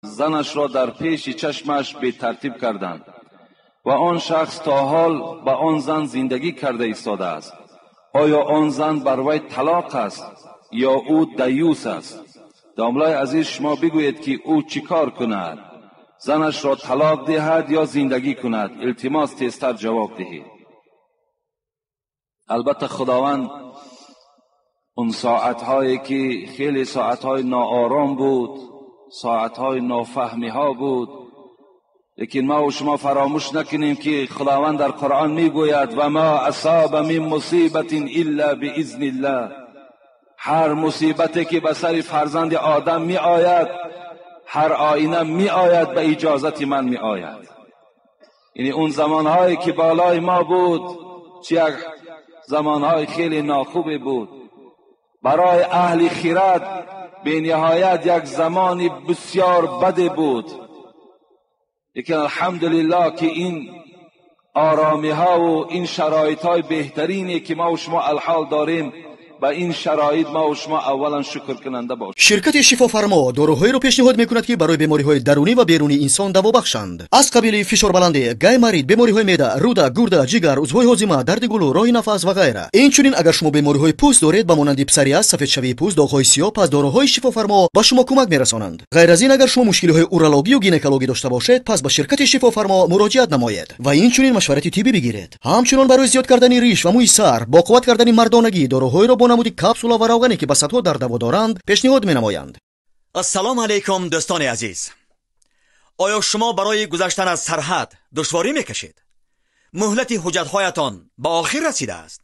زنش را در پیش چشمش به ترتیب کردند و آن شخص تا حال با آن زن زندگی کرده ایستاده است. آیا آن زن بر وی طلاق است یا او دیوس است؟ داملای عزیز، شما بگویید که او چیکار کند؟ زنش را طلاق دهد یا زندگی کند؟ التماس تیزتر جواب دهید. البته خداوند اون ساعتهایی که خیلی ساعتهای ناآرام بود، ساعتهای نافهمی ها بود، لیکن ما و شما فراموش نکنیم که خداوند در قرآن میگوید و ما اصاب من مصیبت الا باذن الله. هر مصیبتی که به سر فرزند آدم می آید، هر آینه می آید، به اجازت من می آید. یعنی اون زمانهایی که بالای ما بود چه یک زمانهای خیلی ناخوبی بود، برای اهل خرد به نهایت یک زمانی بسیار بد بود. لیکن الحمدلله که این آرامی ها و این شرایط های بهترینی که ما و شما الحال داریم، با این شرایط ما و شما اولا شکر کننده باشیم. شرکت شفافرما داروهایی را پیشنهاد میکند که برای بیماری‌های درونی و بیرونی انسان دوا بخشند. از قبیل فشار بلند، گایمرید، بیماری‌های معده، روده، گرده، جگر، عضوهای هاضمه، درد گلو، راه نفس و غیره. اینچنین اگر شما بیماری‌های پوست دارید با مانند پسریاس، سفید شوی پوست، داغ‌های سیاه، پس داروهای شفافرما با شما کمک میرسانند. غیر از این اگر شما مشکل‌های اورولوژی و گینکولوژی داشته باشید، پس به شرکت شفافرما مراجعت نمایید و اینچنین مشورت طبی بگیرید. همچنین برای زیاد کردن ریش و موی سر، با قوت کردن مردانگی، داروهایی را با نمود کپسولا و روغنی که به صدها در دوا دارند پیشنهاد می‌نمایند. السلام علیکم دوستان عزیز. آیا شما برای گذشتن از سرحد دشواری میکشید؟ مهلت حجت‌هایتان به آخر رسیده است.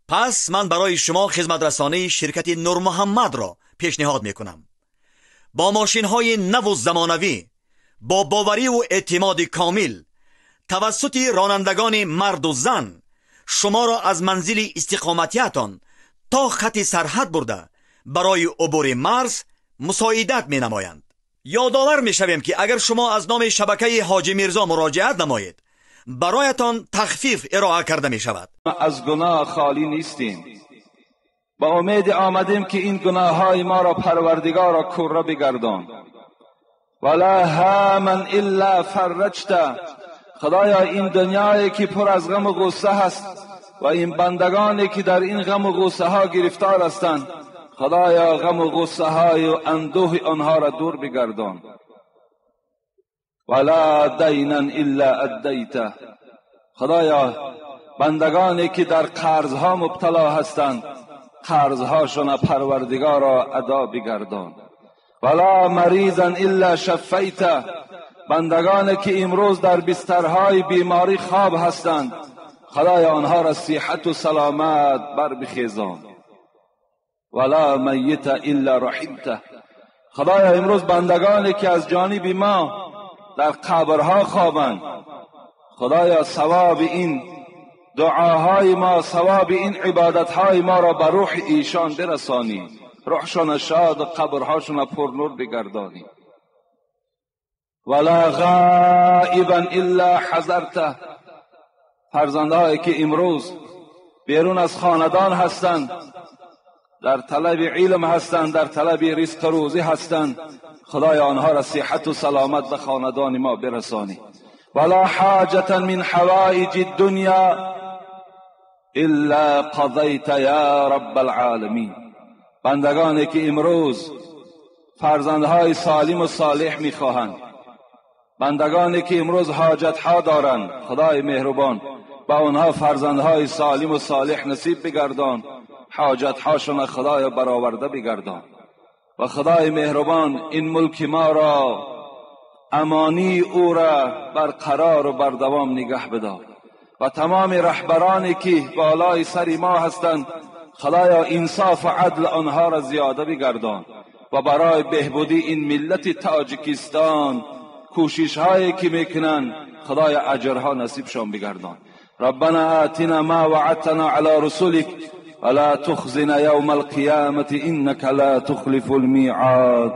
پس من برای شما خدمت رسانی شرکت نور محمد را پیشنهاد میکنم. با ماشین‌های نو و زمانوی، با باوری و اعتماد کامل، توسط رانندگان مرد و زن، شما را از منزل استقامتیتان تا خط سرحد برده برای عبور مرز مساعدت می نمایند. یادآور می شویم که اگر شما از نام شبکه حاجی میرزا مراجعت نمایید، برایتان تخفیف ارائه کرده می شود. از گناه خالی نیستیم. با امید آمدیم که این گناه های ما را پروردگار را کره بگردان. ولا هامن الا فرجته. خدایا این دنیایی که پر از غم و غصه هست و این بندگانی که در این غم و غصه ها گرفتار هستند، خدایا غم و غصه های و اندوه آنها را دور بگردان. ولا دینا الا ادیته. خدایا بندگانی که در قرضها مبتلا هستند، قرضهاشون پروردگارا ادا بگردان. ولا مریضا الا شفیته. بندگانی که امروز در بسترهای بیماری خواب هستند، خدایا آنها را صحت و سلامت بر بخیزان. ولا میت الا رحمته. خدایا امروز بندگانی که از جانب ما در قبرها خوابند، خدایا ثواب این دعاهای ما، ثواب این عبادتهای ما را به روح ایشان برسانی، روحشان شاد و قبرهاشون پر نور بگردانی. ولا غائبا الا حضرته. فرزندهایی که امروز بیرون از خاندان هستند، در طلب علم هستند، در طلب رزق روزی هستند، خدایا آنها را صحت و سلامت به خاندان ما برسانی. ولا حاجة من حوائج الدنيا الا قضیت یا رب العالمین. بندگانی که امروز فرزندهای سالم و صالح میخواهند، بندگانی که امروز حاجتها دارند، خدای مهربان با آنها فرزندهای سالم و صالح نصیب بگردان، حاجتهاشون خدای برآورده بگردان. و خدای مهربان این ملک ما را، امانی او را برقرار و بردوام نگه بدار. و تمام رهبرانی که بالای سر ما هستند، خدایا انصاف و عدل آنها را زیاده بگردان و برای بهبودی این ملت تاجیکستان کوشش هایی که میکنن، خدای اجرها نصیبشان بگردان. ربنا آتنا ما وعدتنا على رسولك ولا تخزنا يوم القيامة إنك لا تخلف الميعاد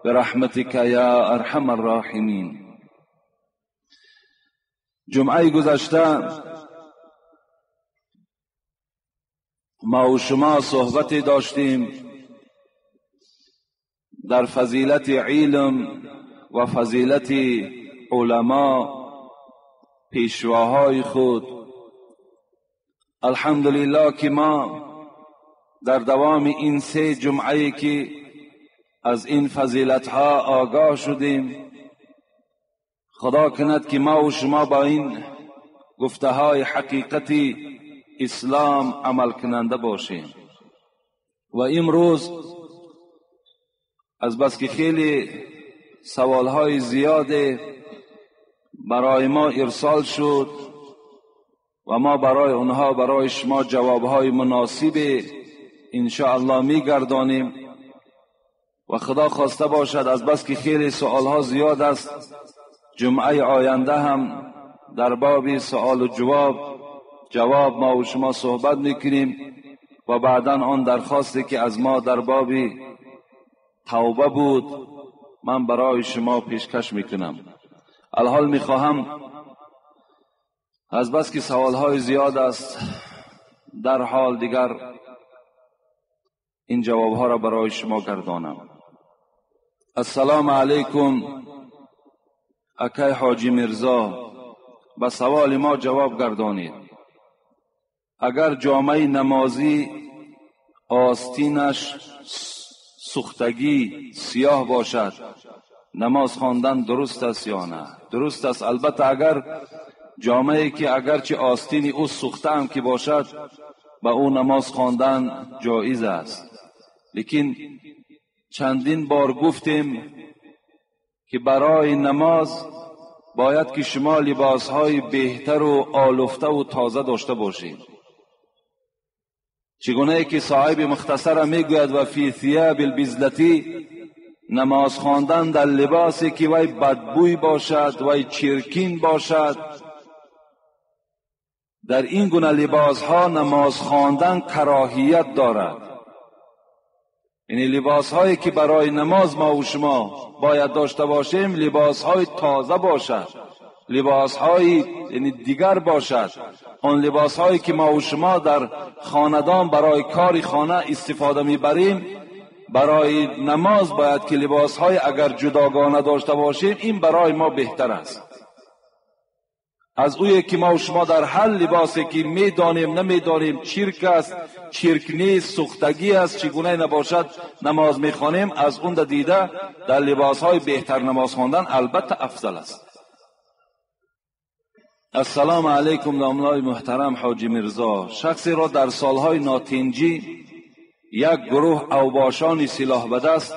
برحمتك يا ارحم الراحمين. جمعه گذشته ما و شما صحبتی داشتیم در فضیلت علم و فضیلت علما پیشواهای خود. الحمدلله که ما در دوام این 3 جمعه که از این فضیلت ها آگاه شدیم، خدا کند که ما و شما با این گفته های حقیقتی اسلام عمل کننده باشیم. و امروز از بس که خیلی سوال های زیاد برای ما ارسال شد و ما برای اونها برای شما جواب های مناسب ان شاء الله میگردانیم و خدا خواسته باشد از بس که خیلی سوال ها زیاد است، جمعه آینده هم در باب سوال و جواب ما و شما صحبت میکنیم و بعدا آن درخواستی که از ما در باب توبه بود من برای شما پیشکش میکنم. الحال میخواهم از بس که سوال های زیاد است در حال دیگر این جواب ها را برای شما گردانم. السلام علیکم اکای حاجی مرزا، به سوال ما جواب گردانید. اگر جامعه نمازی آستینش سوختگی سیاه باشد نماز خواندن درست است یا نه؟ درست است. البته اگر جامعه که اگرچه آستینی او سوخته هم که باشد با او نماز خواندن جایز است، لیکن چندین بار گفتیم که برای نماز باید که شما لباسهای بهتر و آلفته و تازه داشته باشید. چگونه که صاحب مختصر میگوید و فی ثیاب البزلتی، نماز خواندن در لباسی که وی بدبوی باشد وی چرکین باشد، در این گونه لباس ها نماز خواندن کراهیت دارد. یعنی لباس هایی که برای نماز ما و شما باید داشته باشیم لباس های تازه باشد، لباس های یعنی دیگر باشد. آن لباس هایی که ما و شما در خاندان برای کار خانه استفاده میبریم برای نماز باید که لباس های اگر جداگانه داشته باشیم این برای ما بهتر است از اویی که ما و شما در هر لباسی که میدانیم نمیدانیم چرک است چرک نیست سوختگی است چگونه نباشد نماز میخوانیم، از اون دیده در لباس های بهتر نماز خواندن البته افضل است. السلام علیکم دامنای محترم حاجی مرزا، شخصی را در سالهای ناتنجی یک گروه اوباشان سلاح به دست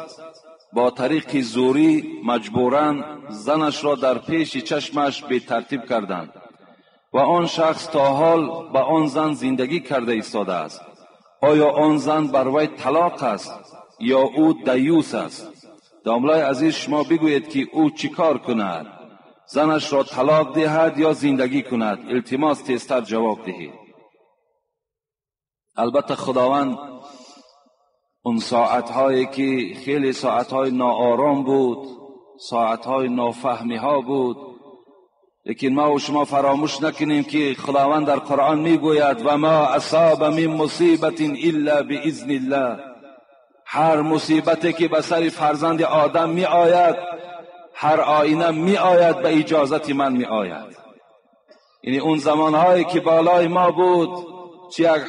با طریق زوری مجبوراً زنش را در پیش چشمش به ترتیب کردند و آن شخص تا حال با آن زن زندگی کرده ایستاده است. آیا آن زن بر وی طلاق است یا او دیوس است؟ داملای عزیز شما بگویید که او چیکار کند؟ زنش را طلاق دهد یا زندگی کند؟ التماس تیزتر جواب دهید. البته خداوند اون ساعتهایی که خیلی ساعتهای ناآرام بود، ساعتهای نافهمی ها بود، لیکن ما و شما فراموش نکنیم که خداوند در قرآن میگوید و ما اصاب من مصیبت الا باذن الله. هر مصیبتی که به سر فرزند آدم می آید، هر آینه می آید به اجازت من می آید. یعنی اون زمانهایی که بالای ما بود چه یک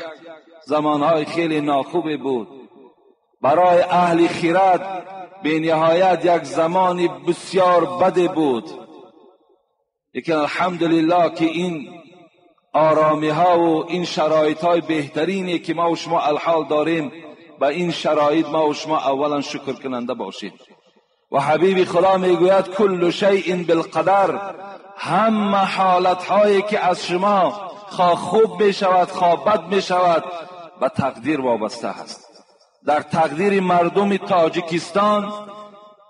زمانهای خیلی ناخوبی بود، برای اهل خرد به نهایت یک زمانی بسیار بد بود، لیکن الحمدلله که این آرامی ها و این شرایط های بهترینی که ما و شما الحال داریم با این شرایط ما و شما اولا شکر کننده باشید. و حبیب خدا میگوید کل شیء بالقدر، همه حالت هایی که از شما خواه خوب می شود خواه بد می شود به تقدیر وابسته است. در تقدیر مردم تاجیکستان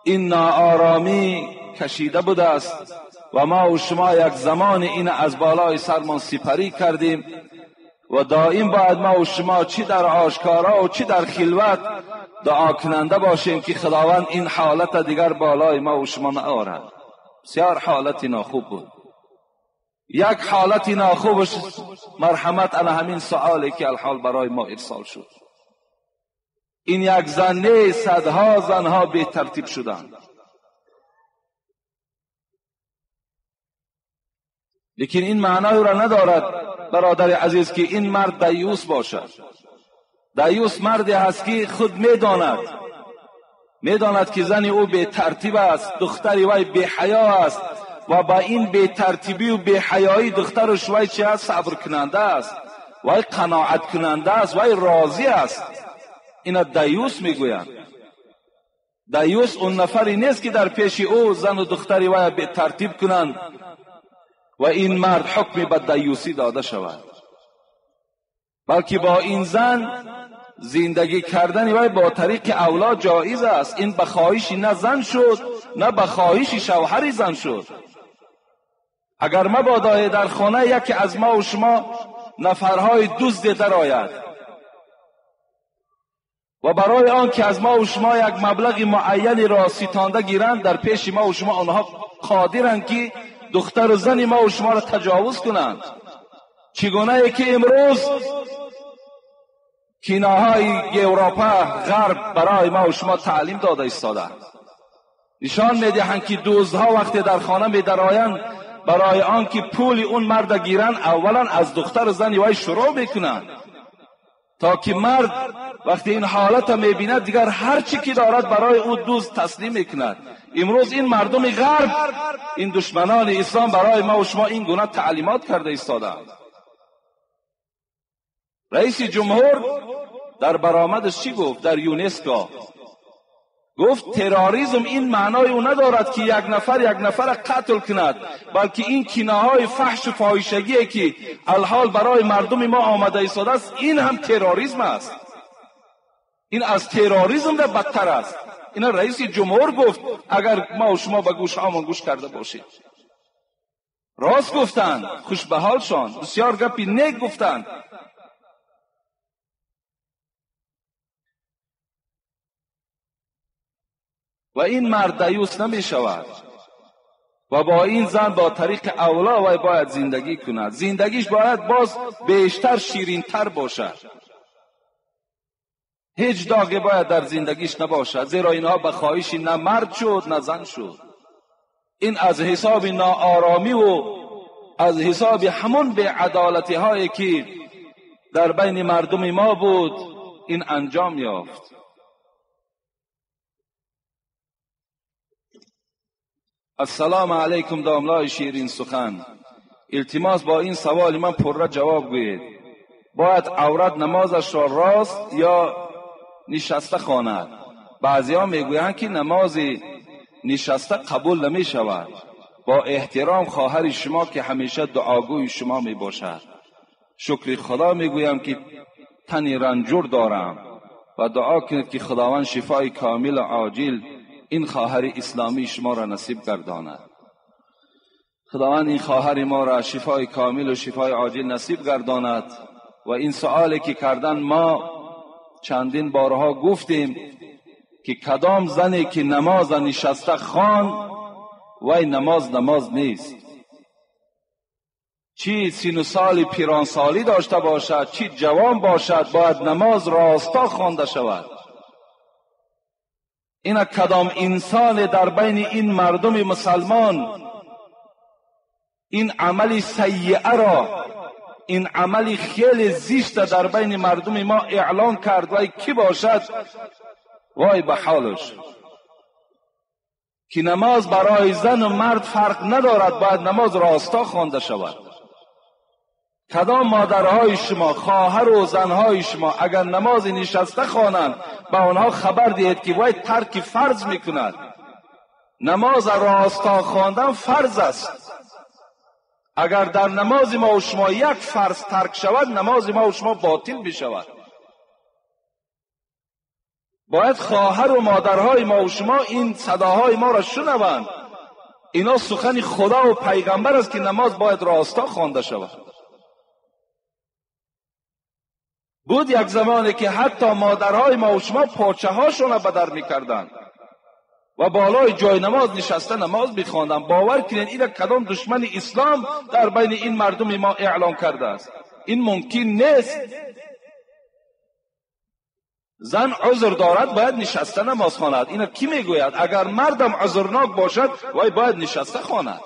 این ناآرامی کشیده بوده است و ما و شما یک زمان این از بالای سرمان سپری کردیم و دائم باید ما و شما چی در آشکارا و چی در خلوت دعا کننده باشیم که خداوند این حالت دیگر بالای ما و شما نآورد. بسیار حالت ناخوب بود. یک حالت ناخوبش مرحمت علی همین سؤالی که الحال برای ما ارسال شد. این یک زن نیست، صدها زنها به ترتیب شدند. لیکن این معنای را ندارد برادر عزیز که این مرد دیوس باشد. دیوس مردی هست که خود میداند که زن او بی ترتیب است، دختری وی بی حیا است و با این بی ترتیبی و بی حیایی دخترش وی چه است؟ صبر کننده است، وی قناعت کننده است، وی راضی است. اینا دیوس میگویند. دیوس اون نفری نیست که در پیش او زن و دختری وی بی ترتیب کنند و این مرد حکم به دیوسی داده شود، بلکه با این زن زندگی کردن وی با طریق اولاد جایز است. این به خواهش نه زن شد نه به خواهش شوهر زن شد. اگر مبادا در خانه یکی از ما و شما نفرهای دزد درآید و برای آن که از ما و شما یک مبلغ معینی را ستانده گیرند، در پیش ما و شما آنها قادرند که دختر و زن ما و شما را تجاوز کنند. چگونه که امروز کیناهای اروپا غرب برای ما و شما تعلیم داده ایستاده، نشان میدهند که دزدها وقتی در خانه میدرآیند برای آن که پول اون مرد گیرند، اولا از دختر و زن وی شروع میکنند تا که مرد وقتی این حالت میبیند دیگر هر چی که دارد برای او دزد تسلیم میکند. امروز این مردم غرب، این دشمنان اسلام برای ما و شما این گونه تعلیمات کرده ایستادند. رئیس جمهور در برآمدش چی گفت؟ در یونسکو گفت تروریسم این معنای او ندارد که یک نفر قتل کند، بلکه این کینه‌های فحش و فاحشگی که الحال برای مردم ما آمده ایستاده است، این هم تروریسم است. این از تروریسم در بدتر است. این رئیس جمهور گفت. اگر ما و شما به گوش هامون گوش کرده باشید، راست گفتند، خوش به حالشان، بسیار گپی نیک گفتند. و این مرد دیوس نمی شود و با این زن با طریق اولا و باید زندگی کند. زندگیش باید باز بیشتر شیرینتر باشد. هیچ داغی باید در زندگیش نباشد، زیرا اینها به خواهش نه مرد شد نه زن شد. این از حساب ناآرامی و از حساب همون بی‌عدالتی هایی که در بین مردم ما بود این انجام یافت. السلام علیکم داملای شیرین سخن. التماس با این سوال من پرره جواب گویید. باید عورت نمازش را راست یا نشسته خواند؟ بعضی‌ها میگویند که نماز نشسته قبول نمی شود. با احترام خواهر شما که همیشه دعاگوی شما می باشد، شکر خدا میگویم که تنی رنجور دارم و دعا کنید که خداوند شفای کامل و عاجل این خواهر اسلامی شما را نصیب گرداند. خداوند این خواهر ما را شفای کامل و شفای عاجل نصیب گرداند. و این سوالی که کردن ما چندین بارها گفتیم که کدام زنی که نماز نشسته خوان وای نماز نیست. چی سن و سال پیران سالی داشته باشد، چی جوان باشد، باید نماز راستا خوانده شود. این کدام انسان در بین این مردم مسلمان این عمل سیئه را، این عمل خیلی زشت در بین مردم ما اعلان کرد، وای کی باشد؟ وای به حالش که نماز برای زن و مرد فرق ندارد، باید نماز راستا خوانده شود. کدام مادرهای شما، خواهر و زنهای شما اگر نماز نشسته خوانند به آنها خبر دهید که وای ترک فرض میکند. نماز راستا خواندن فرض است. اگر در نماز ما و شما یک فرض ترک شود، نماز ما و شما باطل بشود. باید خواهر و مادرهای ما و شما این صداهای ما را شنوند. اینا سخن خدا و پیغمبر است که نماز باید راستا خوانده شود. بود یک زمانی که حتی مادرهای ما و شما پاچه هاشون را به در میکردند و بالای جای نماز نشسته نماز میخواندند. باور کنین این کدام دشمن اسلام در بین این مردم ما اعلان کرده است. این ممکن نیست. زن عذر دارد باید نشسته نماز خواند. اینا کی میگوید؟ اگر مردم عذرناک باشد وای باید نشسته خواند.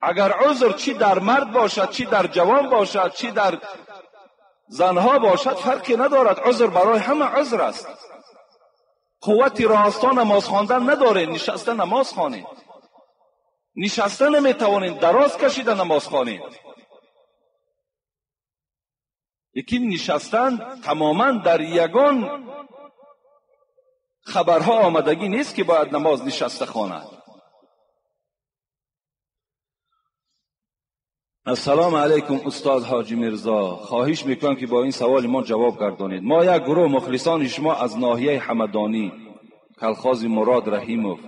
اگر عذر چی در مرد باشد، چی در جوان باشد، چی در زنها باشد، فرقی ندارد. عذر برای همه عذر است. قوت راستا نماز خواندن نداره، نشسته نماز خوانید. نشسته نمیتوانید، دراز کشیده نماز خوانید. یکی نشستن تماما در یگان خبرها آمدگی نیست که باید نماز نشسته خواند. السلام علیکم استاد حاجی میرزا، خواهش میکنم که با این سوال ما جواب گردانید. ما یک گروه مخلصان شما از ناحیه حمدانی کلخاز مراد رحیموف،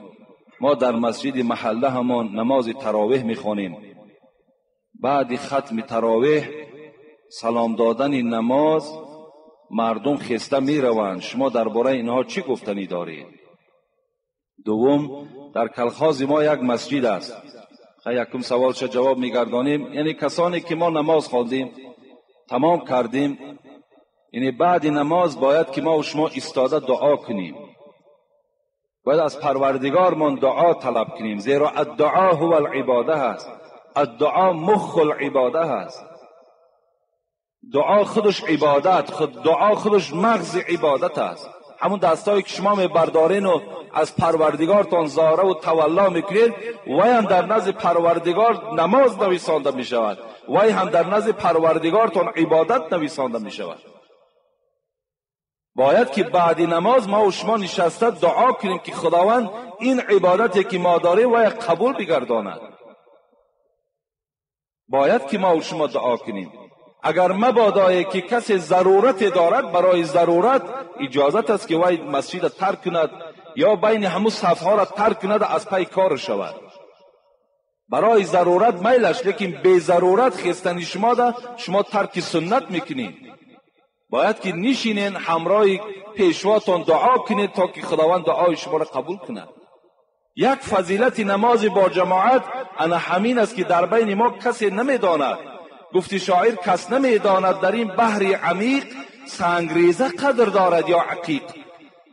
ما در مسجد محله همان نماز تراویح میخوانیم. بعد ختم تراویح سلام دادن نماز مردم خسته میروند. شما درباره اینها چی گفتنی دارید؟ دوم، در کلخاز ما یک مسجد است. یکم سوال چه جواب میگردانیم. یعنی کسانی که ما نماز خواندیم تمام کردیم، یعنی بعد نماز باید که ما و شما ایستاده دعا کنیم، باید از پروردگارمان دعا طلب کنیم، زیرا الدعا هو العباده است. الدعا مخ العباده است. دعا خودش عبادت، دعا خودش مغز عبادت است. همون دستایی که شما میبردارین و از پروردگارتان زاره و تولا میکنید، وی هم در نزد پروردگار نماز نویسانده میشود، وی هم در نزد پروردگارتان عبادت نویسانده میشود. باید که بعد نماز ما و شما نشسته دعا کنیم که خداوند این عبادتی که ما داریم وی قبول بگرداند. باید که ما و شما دعا کنیم. اگر مبادا که کسی ضرورت دارد، برای ضرورت اجازت است که وی مسجد ترک کند یا بین همون صفها را ترک کند، از پی کار شود. برای ضرورت میلش، لیکن بی ضرورت خستنی شما ترک سنت میکنید. باید که نشینین همراه پیشواتون دعا کنید تا که خداوند دعای شما را قبول کند. یک فضیلت نماز با جماعت انا همین است که در بین ما کسی نمیداند. گفتی شاعر کس نمیداند در این بحر عمیق سنگریزه قدر دارد یا عقیق.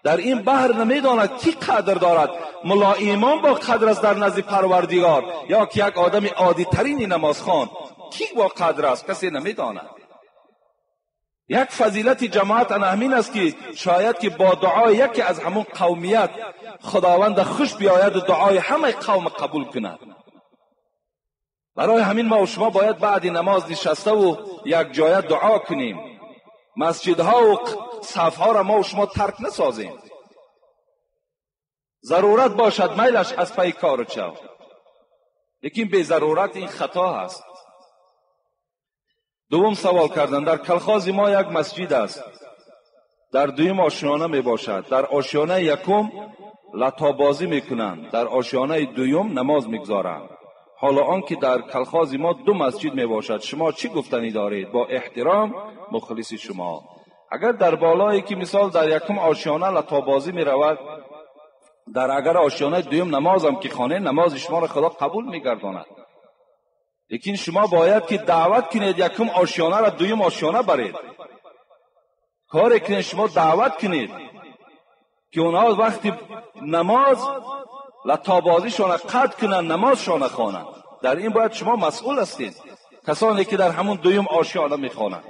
در این بحر نمیداند کی قدر دارد، ملا امام با قدر است در نزد پروردگار یا که یک آدم عادی ترین نمازخوان، کی با قدر است کسی نمیداند. یک فضیلت جماعت همین است که شاید که با دعای یکی از همون قومیت خداوند خوش بیاید و دعای همه قوم قبول کند. برای همین ما و شما باید بعد نماز نشسته و یک جای دعا کنیم. مسجدها و صفها را ما و شما ترک نسازیم. ضرورت باشد میلش از پی کار چو، لیکن به ضرورت این خطا هست. دوم سوال کردن، در کلخاز ما یک مسجد است، در دویم آشیانه می باشد. در آشیانه یکم لطابازی می کنند، در آشیانه دویم نماز می گذارند. حالا آن که در کلخاز ما دو مسجد می باشد، شما چی گفتنی دارید؟ با احترام مخلص شما. اگر در بالایی که مثال در یکم آشیانه لطابازی می رود، در اگر آشیانه دویم نماز هم که خانه، نماز شما را خدا قبول می گرداند. لیکن شما باید که دعوت کنید یکم آشیانه را دویم آشیانه برید. کار کنید شما دعوت کنید که اونها وقتی نماز لطابازیشان قطع کنند، نمازشان خوانند. در این باید شما مسئول هستید. کسانی که در همون دویم آشیانه میخوانند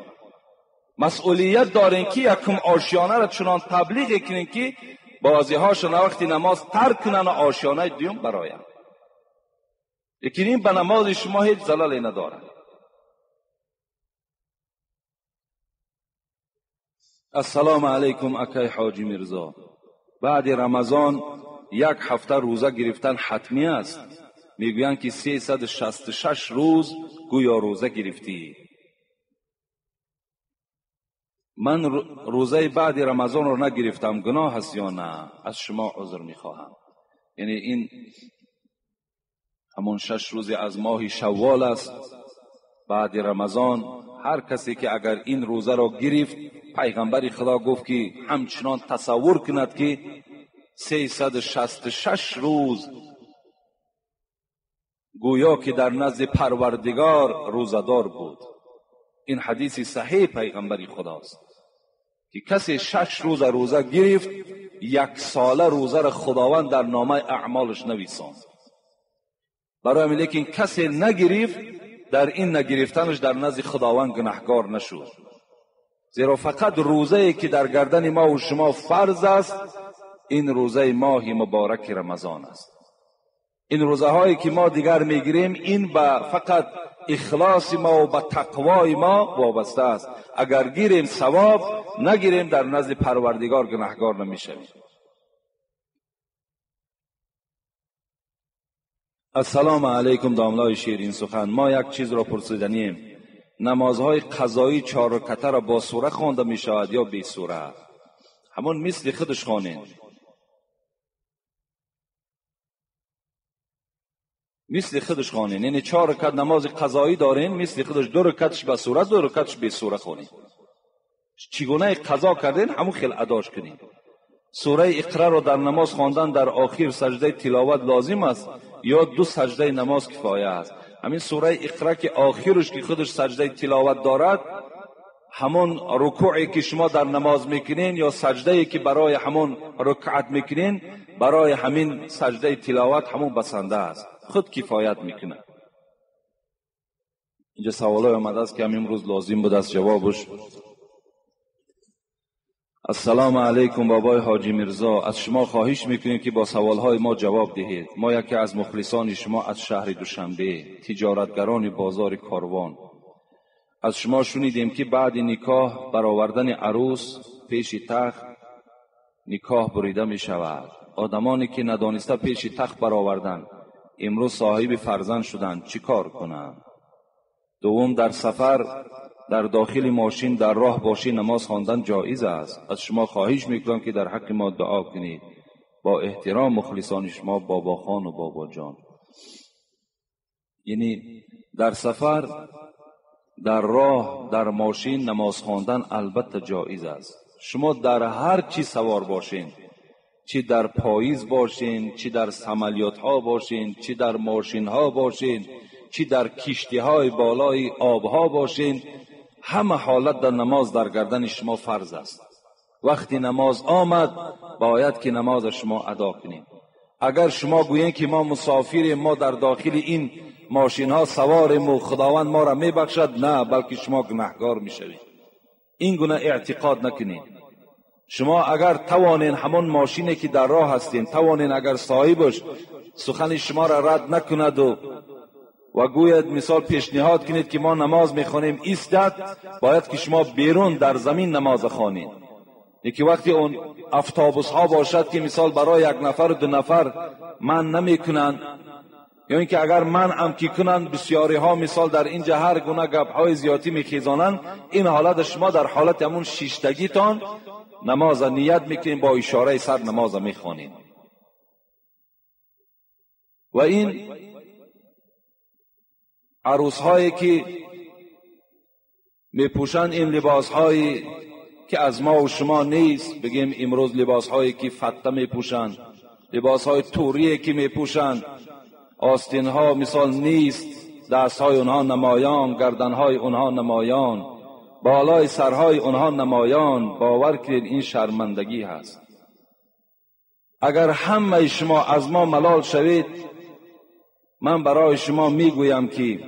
مسئولیت دارین که یکم آشیانه را چنان تبلیغ کنین که بعضی هاشون وقتی نماز ترک کنن و آشیانه دویم براین. لیکن این به نماز شما هیچ ضلالی ندارد. السلام علیکم اکای حاجی میرزا، بعد رمضان یک هفته روزه گرفتن حتمی است. میگویند که 366 روز گویا روزه گرفتی. من روزه بعد رمضان رو نگرفتم، گناه هست یا نه؟ از شما عذر میخواهم. یعنی این همون 6 روز از ماه شوال است بعد رمضان. هر کسی که اگر این روزه را گرفت، پیغمبر خدا گفت که همچنان تصور کند که 366 روز گویا که در نزد پروردگار روزدار بود. این حدیث صحیح پیغمبر خداست که کسی 6 روز روزه گرفت، 1 ساله روزه را خداوند در نامه اعمالش نویساند. برای همین لیکن کسی نگرفت در این نگرفتنش در نزد خداوند گناهکار نشد، زیرا فقط روزه‌ای که در گردن ما و شما فرض است این روزه ماه مبارک رمضان است. این روزه هایی که ما دیگر میگیریم این به فقط اخلاص ما و به تقوای ما وابسته است. اگر گیریم ثواب، نگیریم در نزد پروردگار گناهکار نمیشویم. السلام علیکم داملای شیرین سخن. ما یک چیز را پرسیدنیم، نمازهای قضایی 4 رکعته را با سوره خوانده می شود یا بی سوره؟ همون مثل خودش خوانین، مثل خودش خوانین. یعنی 4 رکعت نماز قضایی دارین، مثل خودش 2 رکعتش به سوره، 2 رکعتش بی سوره خوانین. چگونه قضا کردین همون خیل اداش کنین. سوره اقرا را در نماز خواندن در آخر سجده تلاوت لازم است یا 2 سجده نماز کفایه است؟ همین سوره اقرا که آخرش که خودش سجده تلاوت دارد، همون رکوعی که شما در نماز میکنین یا سجده‌ای که برای همون رکعت میکنین، برای همین سجده تلاوت همون بسنده است، خود کفایت میکنه. اینجا سوالای آمده است که همین امروز لازم بود از جوابش. السلام علیکم بابای حاجی میرزا، از شما خواهش میکنیم که با سوالهای ما جواب دهید. ما یکی از مخلصان شما از شهر دوشنبه، تجارتگران بازار کاروان، از شما شنیدیم که بعد نکاح برآوردن عروس پیش تخت نکاح بریده می شود. آدمانی که ندانسته پیش تخت برآوردن امروز صاحب فرزند شدند، چی کار کنند؟ دوم، در سفر در داخل ماشین در راه باشی نماز خواندن جایز است. از شما خواهش میکنم که در حق ما دعا کنید. با احترام مخلصان شما، بابا خان و بابا جان. یعنی در سفر در راه در ماشین نماز خواندن البته جایز است. شما در هر چی سوار باشین، چی در پاییز باشین، چی در عملیات ها باشین، چی در ماشین ها باشین، چی در کشتی های بالای آب ها باشین، همه حالت در نماز در گردن شما فرض است. وقتی نماز آمد باید که نماز شما ادا کنید. اگر شما گویین که ما مسافریم، ما در داخل این ماشین ها سواریم و خداوند ما را میبخشد، نه، بلکه شما گناهکار میشوید. این گونه اعتقاد نکنید. شما اگر توانین همون ماشینی که در راه هستین، توانین اگر صاحبش سخن شما را رد نکند و گوید مثال پیشنهاد کنید که ما نماز میخوانیم ایستد، باید که شما بیرون در زمین نماز خوانید. یکی وقتی اون اتوبوس ها باشد که مثال برای 1 نفر 2 نفر من نمیکنند، یا اینکه اگر من هم کی کنند بسیاری ها مثال در اینجا هر گونه گپ های زیادی میخیزانند، این حالت شما در حالت همون شیشتگیتان نماز نیت میکنید، با اشاره سر نماز میخوانید. و این عروس هایی که میپوشند این لباس هایی که از ما و شما نیست، بگیم امروز لباس هایی که فتة میپوشند، لباس های توریه که میپوشند، آستین ها مثال نیست، دست های اونها نمایان، گردن های اونها نمایان، بالای سرهای اونها نمایان. باور کنید این شرمندگی هست. اگر همه شما از ما ملال شوید، من برای شما میگویم که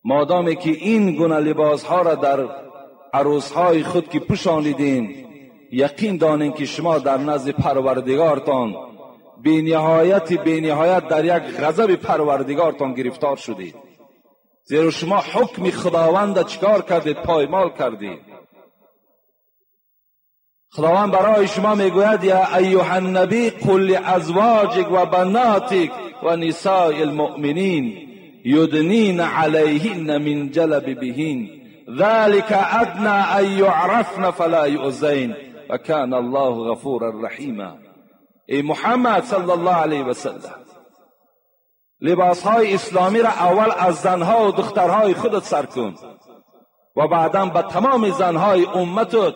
مادامی که این گونه لباس ها را در عروس های خود که پوشانیدین، یقین دانین که شما در نزد پروردگارتان بی نهایت در یک غضب پروردگارتان گرفتار شدید. زیرا شما حکم خداوند چیکار کردید؟ پایمال کردید. خداوند برای شما میگوید یا ایها النبی قل لازواجک و بناتک و نساء المؤمنین یدنین علیهن من جلبیبهن ذلك ادنی ان یعرفن فلا یؤذین و کان الله غفورا رحیما. ای محمد صلی الله علیه و سلم، لباسهای اسلامی را اول از زنها و دخترهای خودت سر کن و بعدا به تمام زنهای امتت،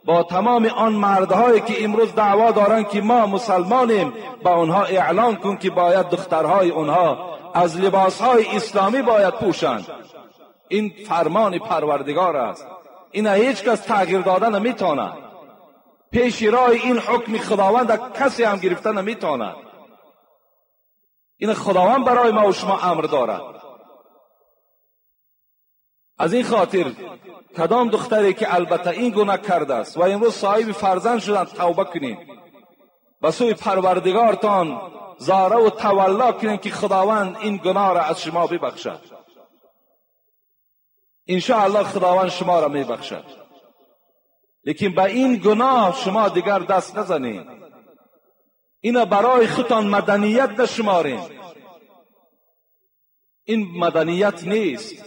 با تمام آن مردهایی که امروز دعوا دارند که ما مسلمانیم، با آنها اعلان کن که باید دخترهای آنها از لباسهای اسلامی باید پوشند. این فرمان پروردگار است، این هیچ کس تغییر دادن نمیتونه. پیش راه این حکم خداوند کسی هم گرفتن نمیتونه. این خداوند برای ما و شما امر دارد. از این خاطر کدام دختری که البته این گناه کرده است و امروز صاحب فرزند شدند، توبه کنید، به سوی پروردگارتان زاره و تولا کنید که خداوند این گناه را از شما ببخشد. انشاءالله خداوند شما را میبخشد. لیکن به این گناه شما دیگر دست نزنید. اینا برای خودتان مدنیت نشمارید. این مدنیت نیست.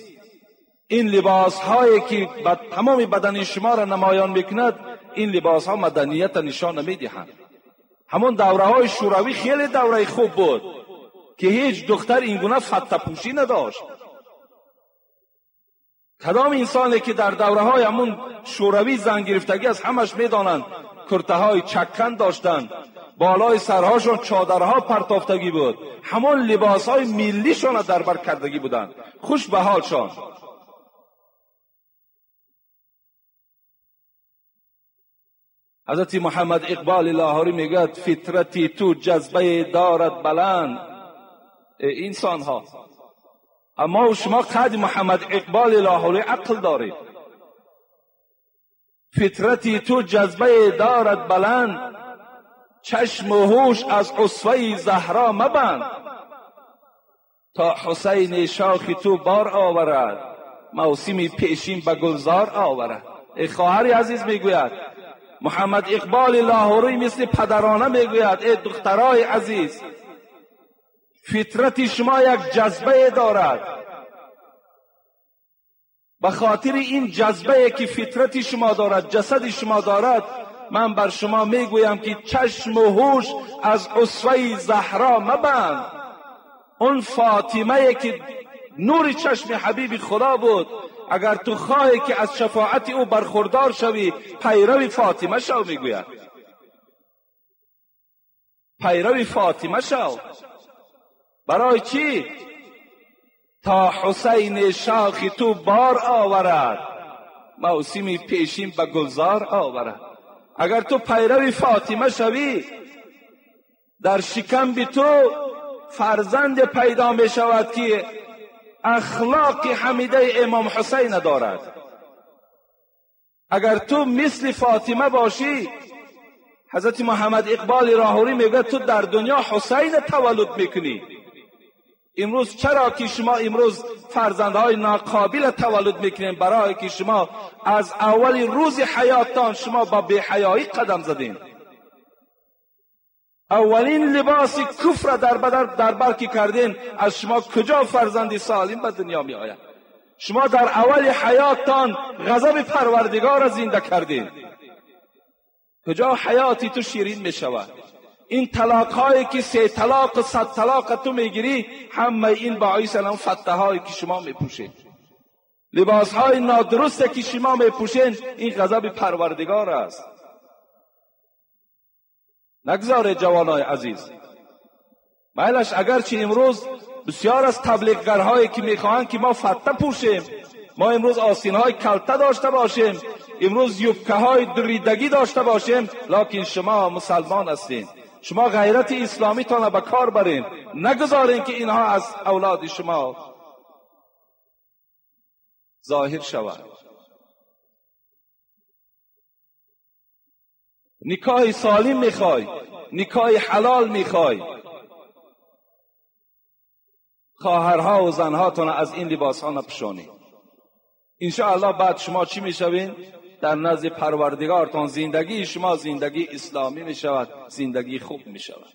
این لباس هایی که تمام بدن شما را نمایان میکند، این لباس ها مدنیت نشان نمیدهند. همون دوره های شوروی خیلی دوره خوب بود که هیچ دختر این گونه فتح پوشی نداشت. کدام انسانی که در دوره های همون شوروی زن گرفتگی از همش میدانند، کرته های چکن داشتند، بالای سرهاشون چادرها پرتافتگی بود، همون لباس های ملیشون در بر کردگی بودند، خوش به حالشان. حضرت محمد اقبال لاهوری میگد فطرتی تو جذبه دارد بلند. انسان ها، اما شما قد محمد اقبال لاهوری عقل دارید. فطرتی تو جذبه دارد بلند، چشم و هوش از اسوه زهرا مبند. تا حسین شاخ تو بار آورد، موسمی پیشین به گلزار آورد. ای خواهر عزیز میگوید محمد اقبال لاهوری مثل پدرانه میگوید ای دخترای عزیز، فطرت شما یک جذبه دارد. به خاطر این جذبه که فطرت شما دارد، جسد شما دارد، من بر شما میگویم که چشم و هوش از اسوه زهرا مبند. اون فاطمه که نور چشم حبیب خدا بود، اگر تو خواهی که از شفاعت او برخوردار شوی، پیرو فاطمه شو. میگوید پیرو فاطمه شو. برای چی؟ تا حسین شاخ تو بار آورد، موسمی پیشین به گلزار آورد. اگر تو پیرو فاطمه شوی، در شکم تو فرزند پیدا می شود که اخلاق حمیده امام حسین دارد. اگر تو مثل فاطمه باشی، حضرت محمد اقبال لاهوری میگه تو در دنیا حسین تولد میکنی. امروز چرا که شما امروز فرزندهای ناقابل تولد میکنین؟ برای که شما از اول روز حیاتتان شما با بی‌حیایی قدم زدین. اولین لباس کفر در بر که کردین، از شما کجا فرزند سالم به دنیا می آید؟ شما در اول حیاتتان غضب پروردگار را زنده کردین. کجا حیاتی تو شیرین می شود؟ این طلاق هایی که 3 طلاق و 100 طلاق تو میگیری، همه این باعث اون فتح هایی که شما میپوشین، لباس های نادرسته که شما میپوشین، این غضب پروردگار است. نگذاره جوانای عزیز. میلش اگرچه امروز بسیار از تبلیغگرهایی که میخواهند که ما فتح پوشیم، ما امروز آستینهای کلته داشته باشیم، امروز یوبکه های دریدگی داشته باشیم، لکن شما مسلمان هستین. شما غیرت اسلامی تان به کار برین. نگذارین که اینها از اولاد شما ظاهر شود. نکاح سالم میخوای، نکاح حلال میخوای، خواهرها و زنهاتون از این لباس ها نپوشونید. انشاءالله بعد شما چی میشوین؟ در نزد پروردگارتان زندگی شما زندگی اسلامی میشود، زندگی خوب میشود.